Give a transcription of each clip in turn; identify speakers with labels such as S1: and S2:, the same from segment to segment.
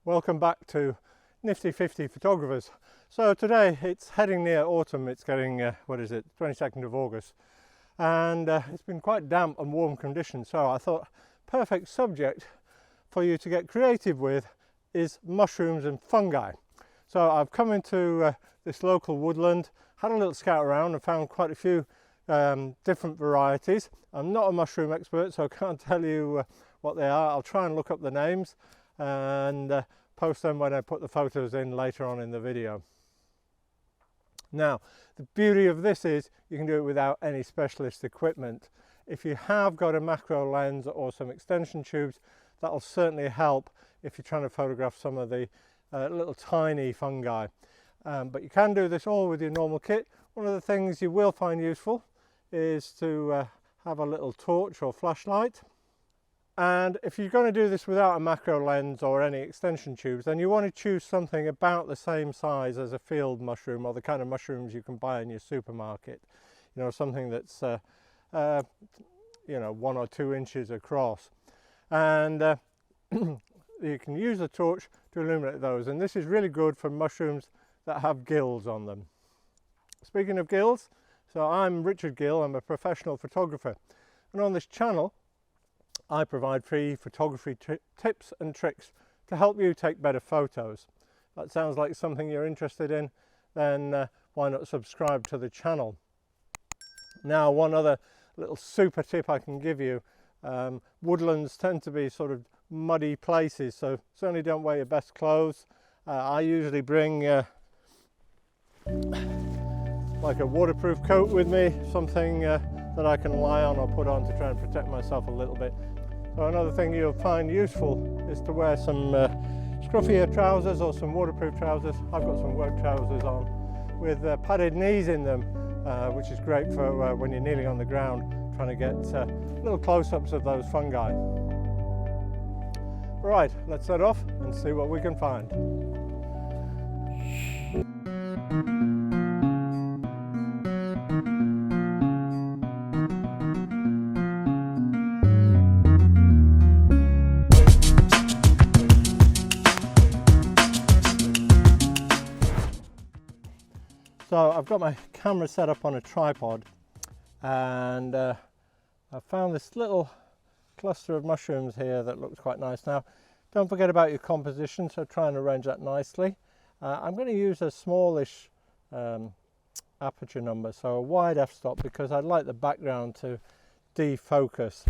S1: Welcome back to Nifty 50 Photographers. So today it's heading near autumn. It's getting, 22nd of August, and it's been quite damp and warm conditions, so I thought perfect subject for you to get creative with is mushrooms and fungi. So I've come into this local woodland, had a little scout around and found quite a few different varieties. I'm not a mushroom expert, so I can't tell you what they are. I'll try and look up the names and post them when I put the photos in later on in the video. Now, the beauty of this is you can do it without any specialist equipment. If you have got a macro lens or some extension tubes, that'll certainly help if you're trying to photograph some of the little tiny fungi. But you can do this all with your normal kit. One of the things you will find useful is to have a little torch or flashlight. And if you're going to do this without a macro lens or any extension tubes, then you want to choose something about the same size as a field mushroom or the kind of mushrooms you can buy in your supermarket. You know, something that's 1 or 2 inches across. And you can use a torch to illuminate those. And this is really good for mushrooms that have gills on them. Speaking of gills, so I'm Richard Gill, I'm a professional photographer. And on this channel, I provide free photography tips and tricks to help you take better photos. That sounds like something you're interested in, then why not subscribe to the channel? Now, one other little super tip I can give you, woodlands tend to be sort of muddy places, so certainly don't wear your best clothes. I usually bring like a waterproof coat with me, something that I can lie on or put on to try and protect myself a little bit. So another thing you'll find useful is to wear some scruffier trousers or some waterproof trousers. I've got some work trousers on with padded knees in them, which is great for when you're kneeling on the ground trying to get little close-ups of those fungi. Right, let's set off and see what we can find. So I've got my camera set up on a tripod, and I found this little cluster of mushrooms here that looks quite nice. Now, don't forget about your composition, so try and arrange that nicely. I'm going to use a smallish aperture number, so a wide f-stop, because I'd like the background to defocus.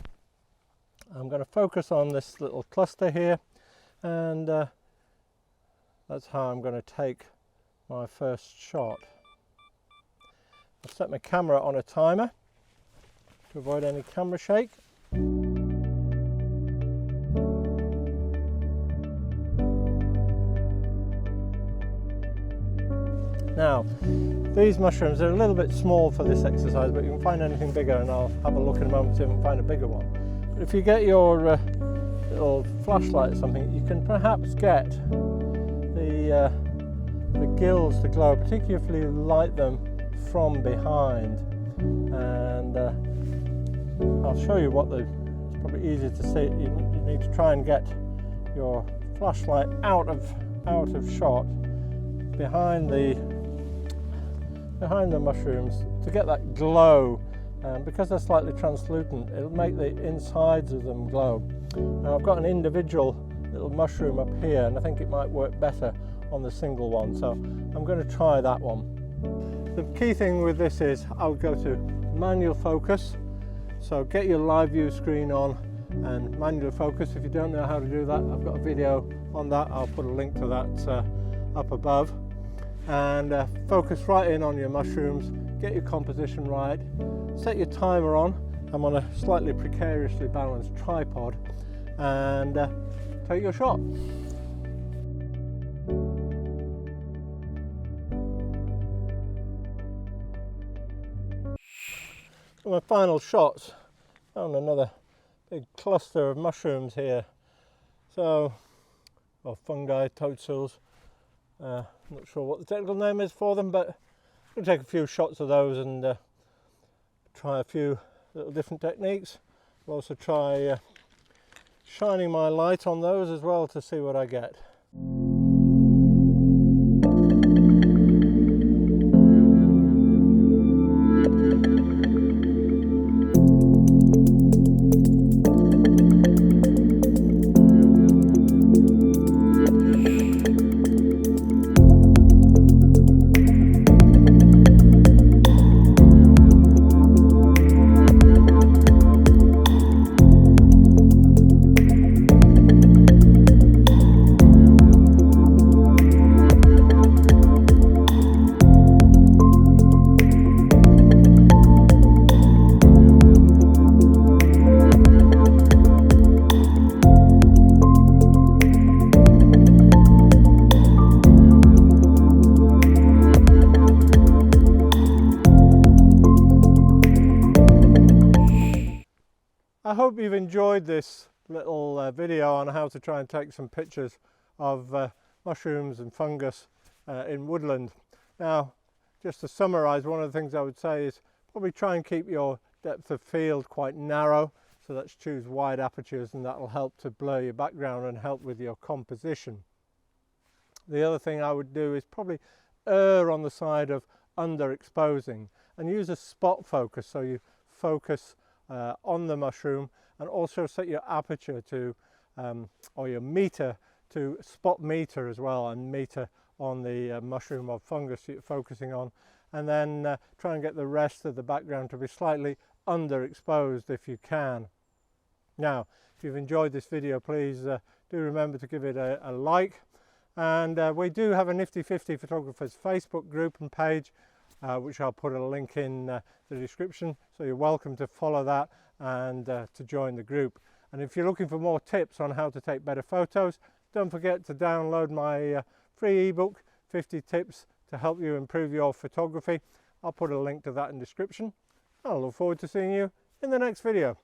S1: I'm going to focus on this little cluster here, and that's how I'm going to take my first shot. I'll set my camera on a timer to avoid any camera shake. Now, these mushrooms are a little bit small for this exercise, but you can find anything bigger, and I'll have a look in a moment to see if I can find a bigger one. But if you get your little flashlight or something, you can perhaps get the gills to glow, particularly if you light them from behind. And I'll show you it's probably easier to see. You need to try and get your flashlight out of shot behind the mushrooms to get that glow, because they're slightly translucent. It'll make the insides of them glow. Now, I've got an individual little mushroom up here, and I think it might work better on the single one, so I'm going to try that one. The key thing with this is I'll go to manual focus, so get your live view screen on and manual focus. If you don't know how to do that, I've got a video on that. I'll put a link to that up above. And focus right in on your mushrooms, get your composition right, set your timer on. I'm on a slightly precariously balanced tripod, and take your shot. For my final shots, found another big cluster of mushrooms here. So, well, fungi, toadstools. Not sure what the technical name is for them, but I'm going to take a few shots of those and try a few little different techniques. I'll also try shining my light on those as well to see what I get. I hope you've enjoyed this little video on how to try and take some pictures of mushrooms and fungus in woodland. Now, just to summarise, one of the things I would say is probably try and keep your depth of field quite narrow. So let's choose wide apertures, and that will help to blur your background and help with your composition. The other thing I would do is probably err on the side of underexposing and use a spot focus, so you focus on the mushroom, and also set your aperture to or your meter to spot meter as well, and meter on the mushroom or fungus you're focusing on, and then try and get the rest of the background to be slightly underexposed if you can. Now, if you've enjoyed this video, please do remember to give it a like, and we do have a Nifty 50 Photographers Facebook group and page, which I'll put a link in the description, so you're welcome to follow that and to join the group. And if you're looking for more tips on how to take better photos, don't forget to download my free ebook, 50 tips to help you improve your photography. I'll put a link to that in the description. I look forward to seeing you in the next video.